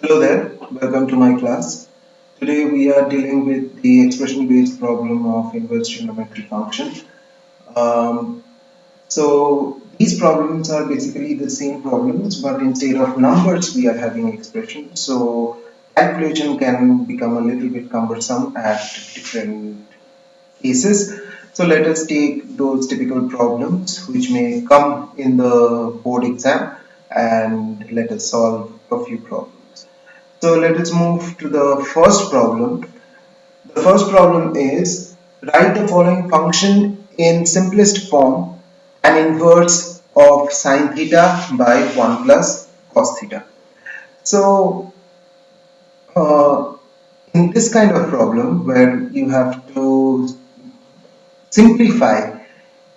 Hello there, welcome to my class. Today we are dealing with the expression-based problem of inverse trigonometry function. Um, so these problems are basically the same problems, but instead of numbers we are having expressions. So calculation can become a little bit cumbersome at different cases. So let us take those typical problems which may come in the board exam and let us solve a few problems. So let us move to the first problem. The first problem is write the following function in simplest form, an inverse of sine theta by 1 plus cos theta. So in this kind of problem where you have to simplify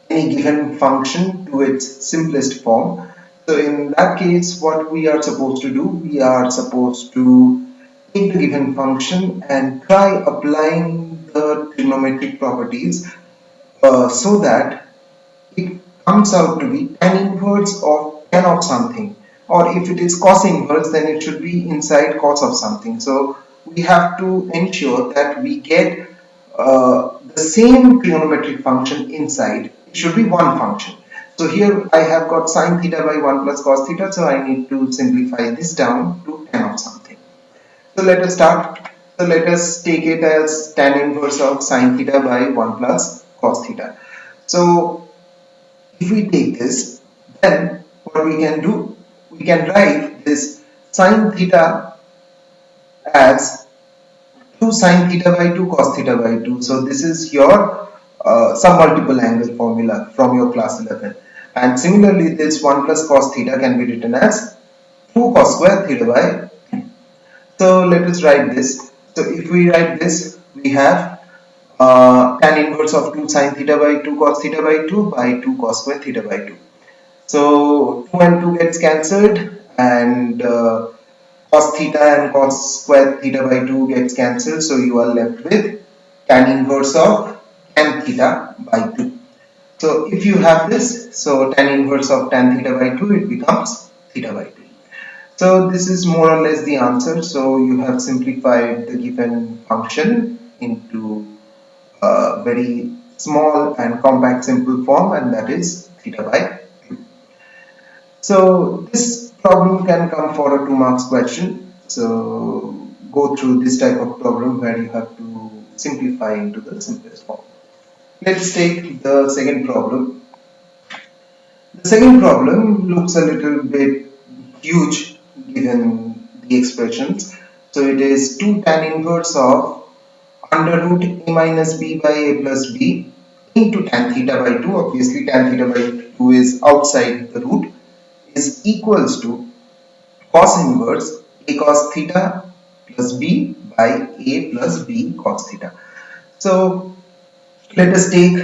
any given function to its simplest form. So in that case, what we are supposed to do, we are supposed to take the given function and try applying the trigonometric properties so that it comes out to be tan inverse of tan of something, or if it is cos inverse then it should be inside cos of something. So we have to ensure that we get the same trigonometric function inside. It should be one function. So here I have got sine theta by 1 plus cos theta, so I need to simplify this down to tan of something. So let us start. So let us take it as tan inverse of sine theta by 1 plus cos theta. So if we take this, then what we can do, we can write this sine theta as 2 sine theta by 2 cos theta by 2. So this is your sum multiple angle formula from your class 11. And similarly, this 1 plus cos theta can be written as 2 cos square theta by 2. So let us write this. So if we write this, we have tan inverse of 2 sine theta by 2 cos theta by 2 by 2 cos square theta by 2. So 2 and 2 gets cancelled, and cos theta and cos square theta by 2 gets cancelled. So you are left with tan inverse of tan theta by 2. So if you have this, so tan inverse of tan theta by 2, it becomes theta by 2. So this is more or less the answer. So you have simplified the given function into a very small and compact simple form, and that is theta by 2. So this problem can come for a 2 marks question. So go through this type of problem where you have to simplify into the simplest form. Let's take the second problem. The second problem looks a little bit huge given the expressions. So it is 2 tan inverse of under root a minus b by a plus b into tan theta by 2. Obviously tan theta by 2 is outside the root, is equals to cos inverse a cos theta plus b by a plus b cos theta. So let us take,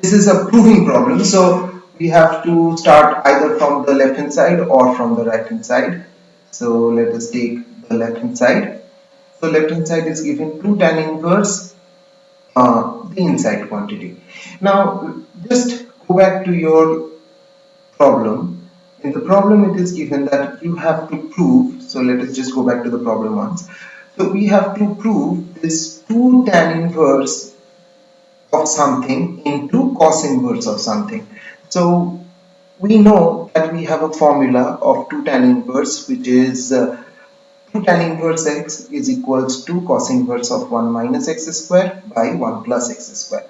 this is a proving problem, so we have to start either from the left hand side or from the right hand side. So let us take the left hand side. So left hand side is given 2 tan inverse the inside quantity. Now just go back to your problem. In the problem it is given that you have to prove, so let us just go back to the problem once. So we have to prove this 2 tan inverse of something into cos inverse of something. So we know that we have a formula of 2 tan inverse, which is 2 tan inverse x is equals to cos inverse of 1 minus x square by 1 plus x square.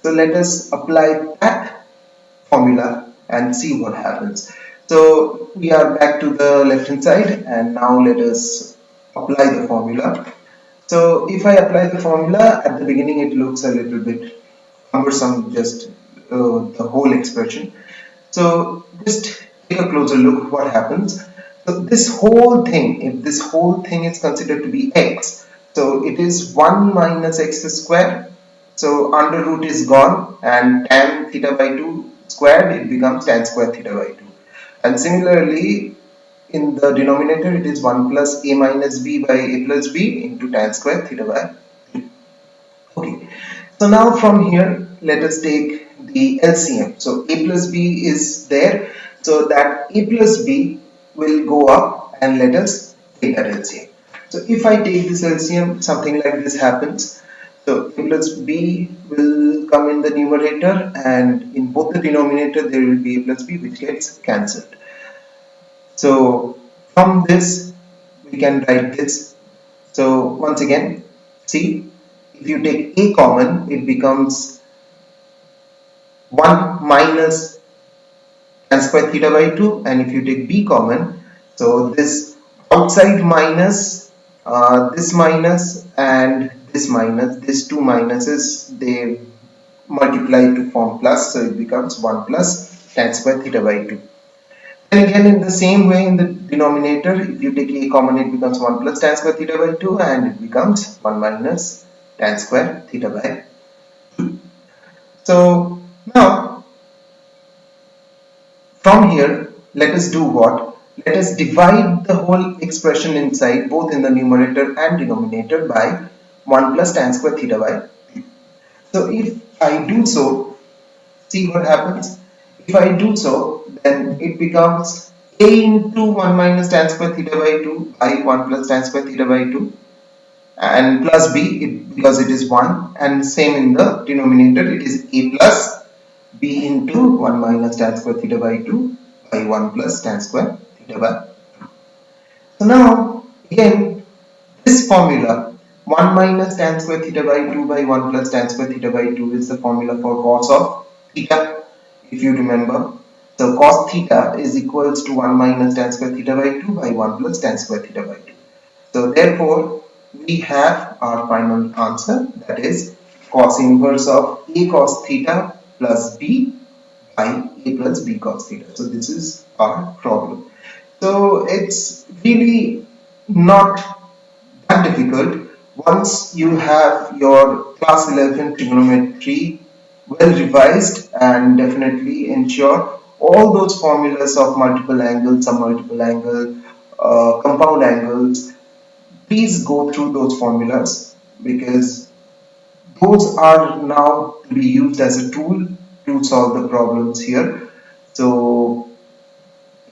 So let us apply that formula and see what happens. So we are back to the left hand side, and now let us apply the formula. So if I apply the formula at the beginning, it looks a little bit cumbersome, just the whole expression. So just take a closer look what happens. So this whole thing, if this whole thing is considered to be x, so it is 1 minus x square. So under root is gone, and tan theta by 2 squared, it becomes tan square theta by 2. And similarly, in the denominator, it is 1 plus a minus b by a plus b into tan square theta by 2. Okay. So now from here, let us take the LCM. So a plus b is there. So that a plus b will go up, and let us take that LCM. So if I take this LCM, something like this happens. So a plus b will come in the numerator, and in both the denominator there will be a plus b which gets cancelled. So from this we can write this. So once again, see, if you take a common, it becomes 1 minus tan square theta by 2, and if you take b common, so this outside minus, this minus and this minus, these two minuses, they multiply to form plus, so it becomes 1 plus tan square theta by 2. And again in the same way in the denominator, if you take a common, it becomes 1 plus tan square theta by 2, and it becomes 1 minus tan square theta by 2. So now from here, let us do what? Let us divide the whole expression inside, both in the numerator and denominator, by 1 plus tan square theta by 2. So if I do so, see what happens. If I do so, then it becomes a into 1 minus tan square theta by 2 by 1 plus tan square theta by 2, and plus b, because it is 1, and same in the denominator, it is a plus b into 1 minus tan square theta by 2 by 1 plus tan square theta by 2. So now again this formula 1 minus tan square theta by 2 by 1 plus tan square theta by 2 is the formula for cos of theta, if you remember. So cos theta is equals to 1 minus tan square theta by 2 by 1 plus tan square theta by 2. So therefore we have our final answer, that is cos inverse of a cos theta plus b by a plus b cos theta. So this is our problem. So it's really not that difficult once you have your class 11 trigonometry well revised, and definitely ensure all those formulas of multiple angles, submultiple angle, compound angles. Please go through those formulas, because those are now to be used as a tool to solve the problems here. So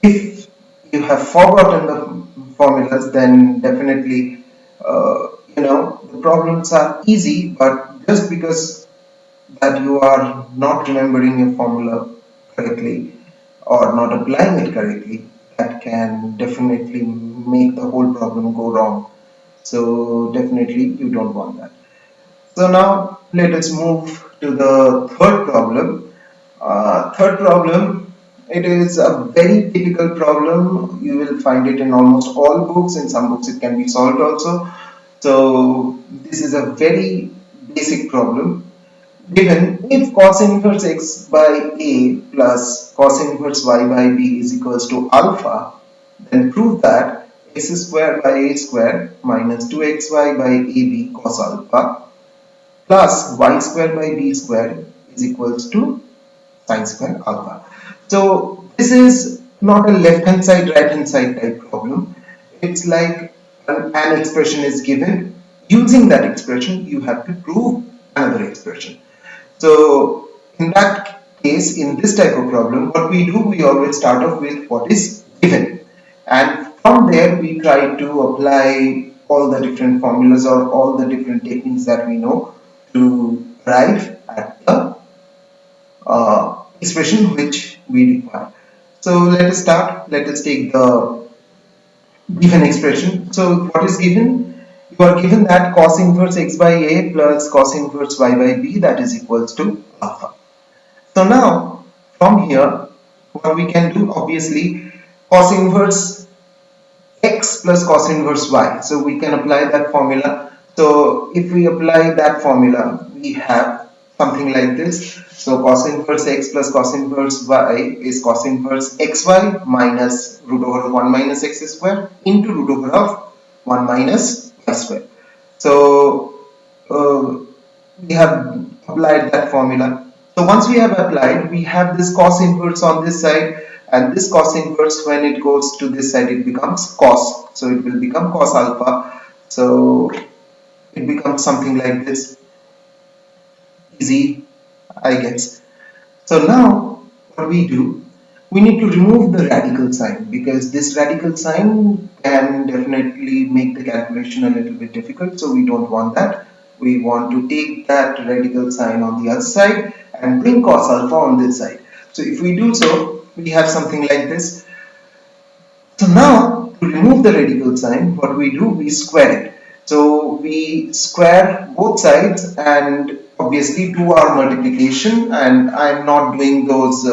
if you have forgotten the formulas, then definitely the problems are easy, but just because that you are not remembering a formula correctly or not applying it correctly, that can definitely make the whole problem go wrong. So definitely you don't want that. So now let us move to the third problem. Third problem, it is a very typical problem. You will find it in almost all books. In some books it can be solved also. So this is a very basic problem. Given if cos inverse x by a plus cos inverse y by b is equals to alpha, then prove that x square by a square minus 2xy by ab cos alpha plus y square by b square is equals to sine square alpha. So this is not a left hand side right hand side type problem. It's like an expression is given. Using that expression you have to prove another expression. So in that case, in this type of problem, what we do, we always start off with what is given, and from there we try to apply all the different formulas or all the different techniques that we know to arrive at the expression which we require. So let us start. Let us take the given expression. So what is given? You are given that cos inverse x by a plus cos inverse y by b, that is equals to alpha. So now from here what we can do, obviously cos inverse x plus cos inverse y, so we can apply that formula. So if we apply that formula, we have something like this. So cos inverse x plus cos inverse y is cos inverse xy minus root over 1 minus x square into root over of 1 minus y square. So we have applied that formula. So once we have applied, we have this cos inverse on this side, and this cos inverse, when it goes to this side, it becomes cos, so it will become cos alpha. So it becomes something like this. Easy, I guess. So now what we do, we need to remove the radical sign, because this radical sign can definitely make the calculation a little bit difficult, so we don't want that. We want to take that radical sign on the other side and bring cos alpha on this side. So if we do so, we have something like this. So now, to remove the radical sign, what we do, we square it. So we square both sides and obviously do our multiplication, and I'm not doing those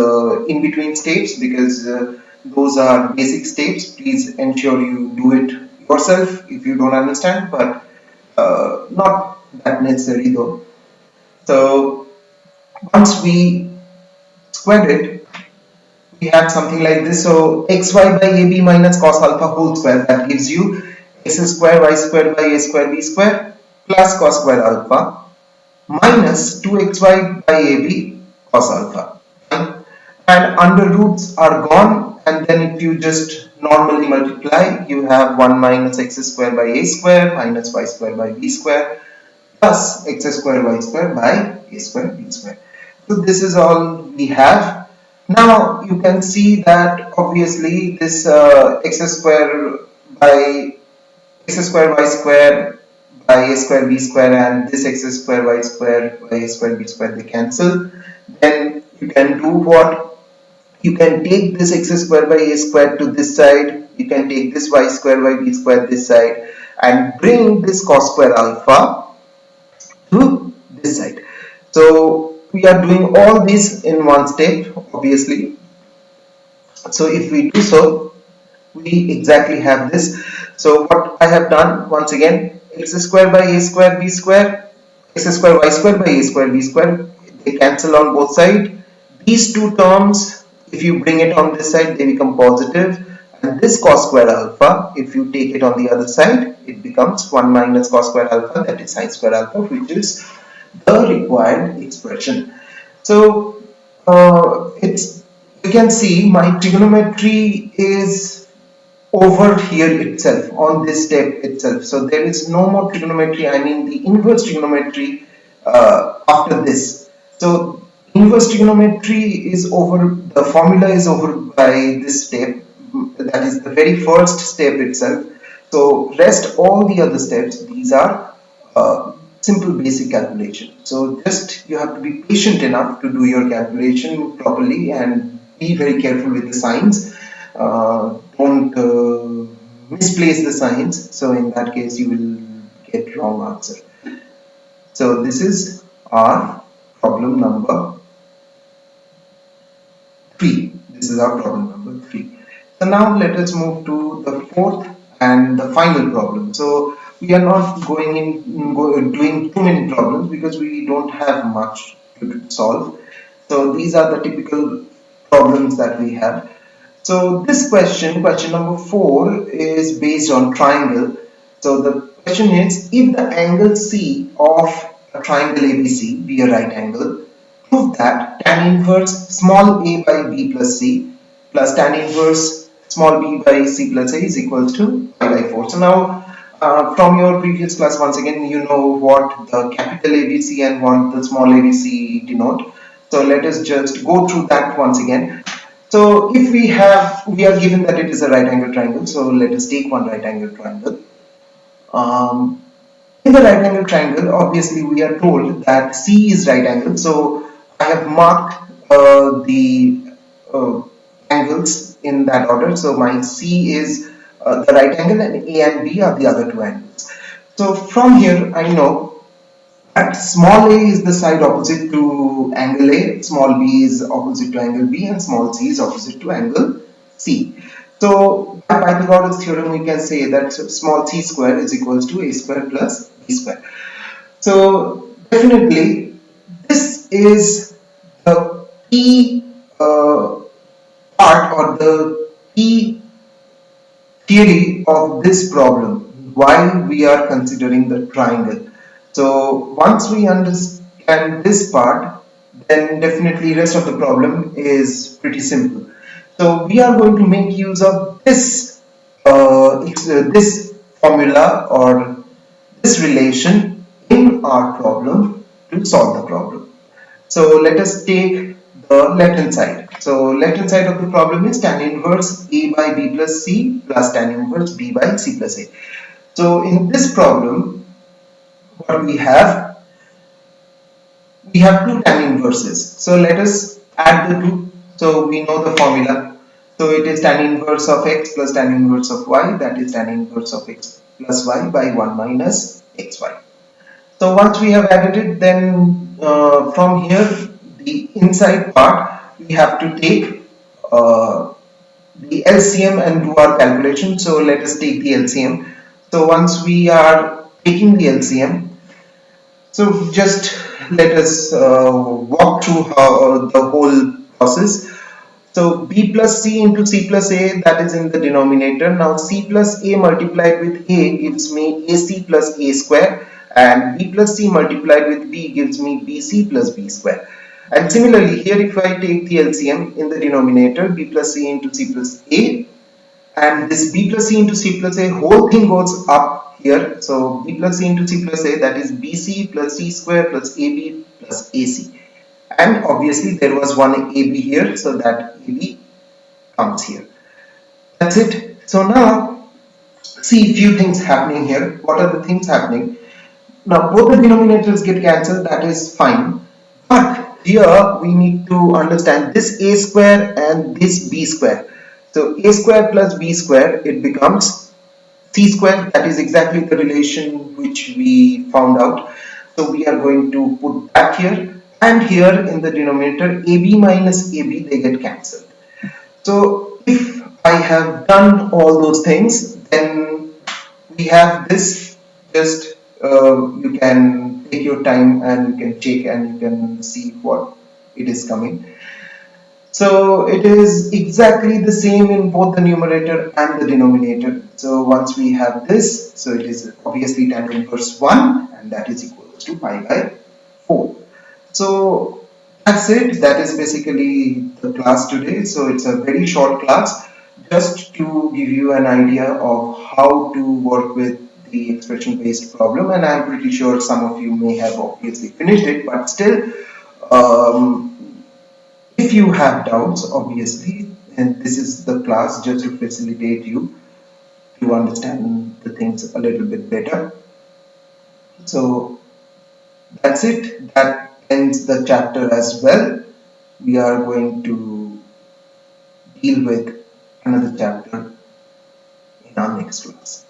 in between steps because those are basic steps. Please ensure you do it yourself if you don't understand, but not that necessary though. So once we squared it, we have something like this. So xy by ab minus cos alpha whole square, that gives you x square y square by a square b square plus cos square alpha minus 2xy by ab cos alpha. And under roots are gone, and then if you just normally multiply, you have 1 minus x square by a square minus y square by b square plus x square y square by a square b square. So this is all we have. Now you can see that obviously this x square by x square y square by a square b square and this x square y square by a square b square, they cancel. Then you can do what? You can take this x square by a square to this side, you can take this y square by b square this side and bring this cos square alpha to this side. So we are doing all this in one step obviously. So if we do so, we exactly have this. So what I have done, once again, x square by a square b square, x square y square by a square b square, they cancel on both sides. These two terms, if you bring it on this side, they become positive, and this cos square alpha, if you take it on the other side, it becomes 1 minus cos square alpha, that is sin square alpha, which is the required expression. So it's, you can see my trigonometry is over here itself, on this step itself. So there is no more trigonometry, I mean the inverse trigonometry after this. So inverse trigonometry is over, the formula is over by this step, that is the very first step itself. So rest all the other steps, these are simple basic calculation. So just you have to be patient enough to do your calculation properly and be very careful with the signs. Don't misplace the signs, so in that case you will get wrong answer. So this is our problem number 3. This is our problem number 3. So now let us move to the fourth and the final problem. So we are not going in doing too many problems because we don't have much to solve. So these are the typical problems that we have. So this question number 4, is based on triangle. So the question is, if the angle C of a triangle ABC be a right angle, prove that tan inverse small a by b plus c plus tan inverse small b by c plus a is equals to pi by 4. So now from your previous class, once again, you know what the capital ABC and what the small ABC denote. So let us just go through that once again. So if we are given that it is a right angle triangle, so let us take one right angle triangle. In the right angle triangle, obviously we are told that C is right angle. So I have marked the angles in that order. So my C is the right angle and A and B are the other two angles. So from here I know that small a is the side opposite to angle A, small b is opposite to angle B, and small c is opposite to angle C. So by Pythagoras theorem we can say that small c square is equals to a square plus b square. So definitely this is the key part or the key theory of this problem, why we are considering the triangle. So once we understand this part, then definitely rest of the problem is pretty simple. So we are going to make use of this formula or this relation in our problem to solve the problem. So let us take left hand side. So left hand side of the problem is tan inverse A by B plus C plus tan inverse B by C plus A. So in this problem, what we have two tan inverses. So let us add the two. So we know the formula. So it is tan inverse of x plus tan inverse of y, that is tan inverse of x plus y by 1 minus xy. So once we have added it, then from here the inside part we have to take the LCM and do our calculation. So let us take the LCM. So once we are taking the LCM, so just let us walk through the whole process. So b plus c into c plus a, that is in the denominator. Now c plus a multiplied with a gives me ac plus a square, and b plus c multiplied with b gives me bc plus b square. And similarly here, if I take the LCM in the denominator, b plus c into c plus a, and this b plus c into c plus a whole thing goes up here. So b plus c into c plus a, that is bc plus c square plus ab plus ac, and obviously there was one ab here, so that ab comes here. That's it. So now see few things happening here. What are the things happening? Now both the denominators get cancelled, that is fine, but here we need to understand this a square and this b square. So a square plus b square, it becomes c square. That is exactly the relation which we found out. So we are going to put that here, and here in the denominator ab minus ab, they get cancelled. So if I have done all those things, then we have this. Just you can take your time and you can check and you can see what it is coming. So it is exactly the same in both the numerator and the denominator. So once we have this, so it is obviously tan inverse 1, and that is equals to pi by 4. So that's it. That is basically the class today. So it's a very short class just to give you an idea of how to work with the expression based problem, and I'm pretty sure some of you may have obviously finished it, but still if you have doubts, obviously, and this is the class just to facilitate you to understand the things a little bit better. So that's it. That ends the chapter as well. We are going to deal with another chapter in our next class.